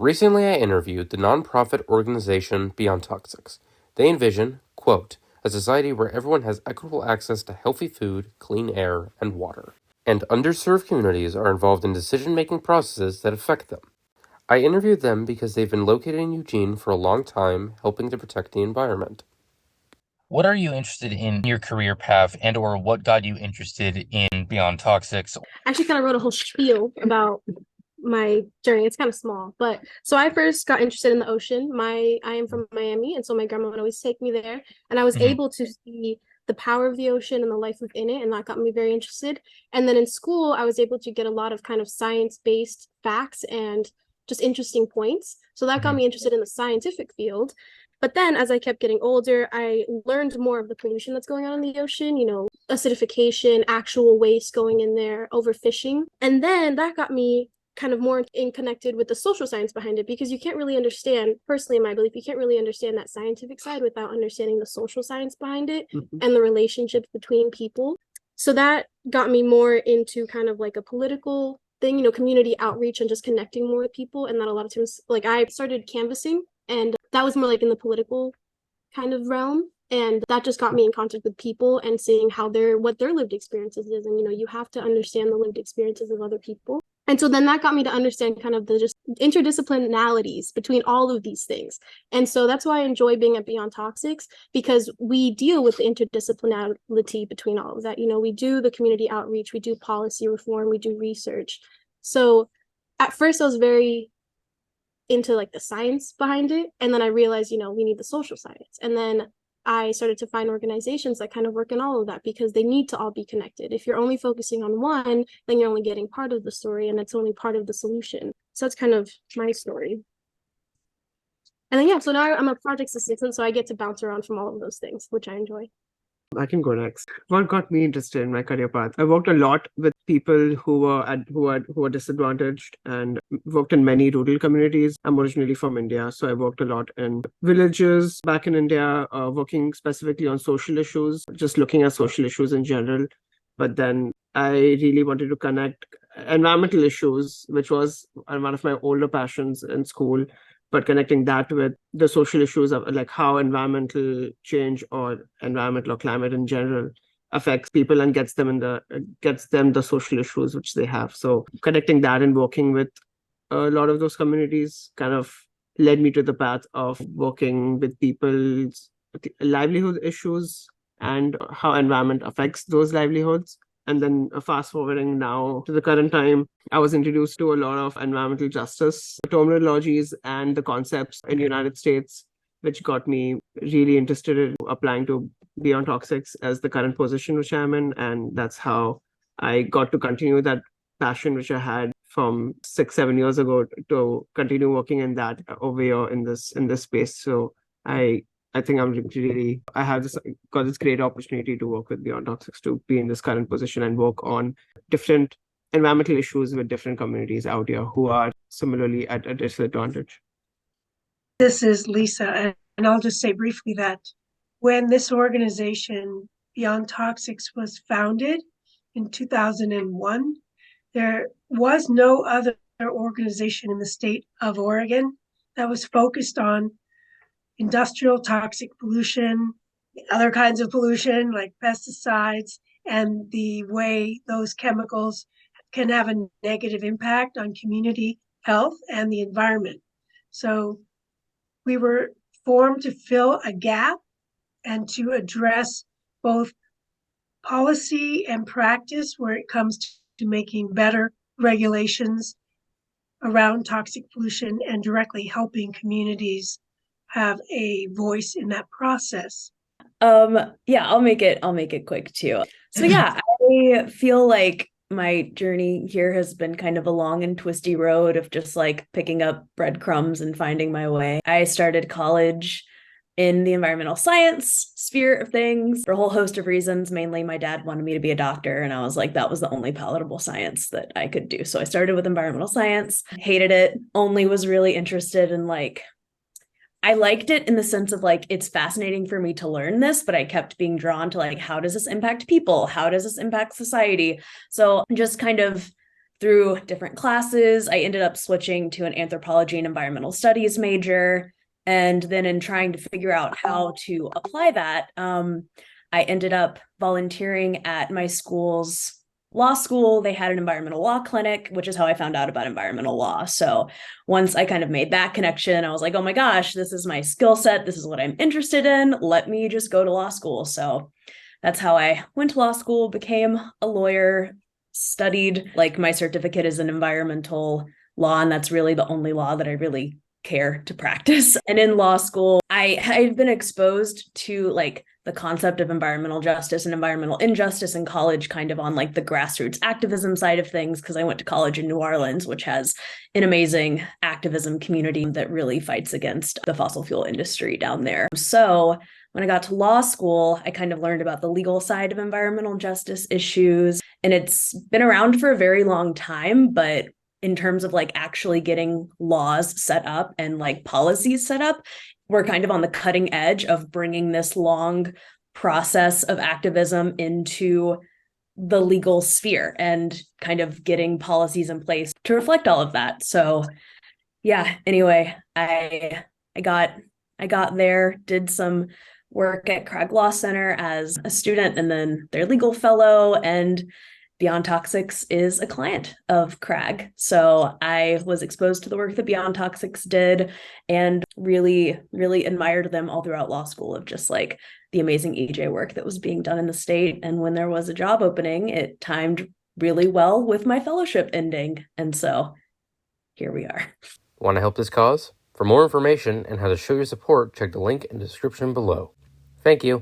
Recently, I interviewed the nonprofit organization Beyond Toxics. They envision, quote, a society where everyone has equitable access to healthy food, clean air, and water, and underserved communities are involved in decision-making processes that affect them. I interviewed them because they've been located in Eugene for a long time, helping to protect the environment. What are you interested in your career path and or what got you interested in Beyond Toxics? I actually kind of wrote a whole spiel about my journey. It's kind of small, but so I first got interested in the ocean. I am from Miami, and so my grandma would always take me there, and I was Mhm. able to see the power of the ocean and the life within it, and that got me very interested. And then in school, I was able to get a lot of kind of science-based facts and just interesting points. So that got Mhm. me interested in the scientific field. But then as I kept getting older, I learned more of the pollution that's going on in the ocean, acidification, actual waste going in there, overfishing. And then that got me kind of more in connected with the social science behind it, because you can't really understand, personally in my belief, you can't really understand that scientific side without understanding the social science behind it and the relationships between people. So that got me more into kind of like a political thing, community outreach and just connecting more with people. And that a lot of times, like, I started canvassing, and that was more like in the political kind of realm, and that just got me in contact with people and seeing how what their lived experiences is. And you have to understand the lived experiences of other people. And so then that got me to understand kind of the just interdisciplinarities between all of these things. And so that's why I enjoy being at Beyond Toxics, because we deal with the interdisciplinarity between all of that. We do the community outreach, we do policy reform, we do research. So at first I was very into like the science behind it, and then I realized we need the social science, and then I started to find organizations that kind of work in all of that, because they need to all be connected. If you're only focusing on one, then you're only getting part of the story, and it's only part of the solution. So that's kind of my story. And then yeah, so now I'm a project assistant, so I get to bounce around from all of those things, which I enjoy. I can go next. What got me interested in my career path? I worked a lot with people who were disadvantaged, and worked in many rural communities. I'm originally from India, so I worked a lot in villages back in India, working specifically on social issues, just looking at social issues in general. But then I really wanted to connect environmental issues, which was one of my older passions in school, but connecting that with the social issues of like how environmental change or environmental or climate in general affects people and gets them the social issues which they have. So connecting that and working with a lot of those communities kind of led me to the path of working with people's livelihood issues and how environment affects those livelihoods. And then fast forwarding now to the current time, I was introduced to a lot of environmental justice terminologies and the concepts in the United States, which got me really interested in applying to Beyond Toxics as the current position which I'm in. And that's how I got to continue that passion which I had from 6 7 years ago to continue working in that over here in this space. So I think I have this got this great opportunity to work with Beyond Toxics, to be in this current position and work on different environmental issues with different communities out here who are similarly at a disadvantage. This is Lisa, and I'll just say briefly that when this organization, Beyond Toxics, was founded in 2001, there was no other organization in the state of Oregon that was focused on industrial toxic pollution, other kinds of pollution like pesticides, and the way those chemicals can have a negative impact on community health and the environment. So we were formed to fill a gap and to address both policy and practice where it comes to making better regulations around toxic pollution and directly helping communities have a voice in that process. Yeah, I'll make it quick too. So yeah, I feel like my journey here has been kind of a long and twisty road of just like picking up breadcrumbs and finding my way. I started college in the environmental science sphere of things for a whole host of reasons. Mainly, my dad wanted me to be a doctor, and I was like, that was the only palatable science that I could do. So I started with environmental science, hated it, only was really interested in like I liked it in the sense of like, it's fascinating for me to learn this, but I kept being drawn to like, how does this impact people? How does this impact society? So just kind of through different classes, I ended up switching to an anthropology and environmental studies major. And then in trying to figure out how to apply that, I ended up volunteering at my school's law school. They had an environmental law clinic, which is how I found out about environmental law. So once I kind of made that connection, I was like, oh my gosh, this is my skill set. This is what I'm interested in. Let me just go to law school. So that's how I went to law school, became a lawyer, studied, like, my certificate is in environmental law, and that's really the only law that I really care to practice. And in law school, I've been exposed to like the concept of environmental justice and environmental injustice in college, kind of on like the grassroots activism side of things, because I went to college in New Orleans, which has an amazing activism community that really fights against the fossil fuel industry down there. So when I got to law school, I kind of learned about the legal side of environmental justice issues, and it's been around for a very long time, but in terms of like actually getting laws set up and like policies set up, we're kind of on the cutting edge of bringing this long process of activism into the legal sphere and kind of getting policies in place to reflect all of that. So yeah, anyway, I got there, did some work at Crag Law Center as a student and then their legal fellow, and Beyond Toxics is a client of Crag. So I was exposed to the work that Beyond Toxics did and really, really admired them all throughout law school, of just like the amazing EJ work that was being done in the state. And when there was a job opening, it timed really well with my fellowship ending. And so here we are. Want to help this cause? For more information and how to show your support, check the link in the description below. Thank you.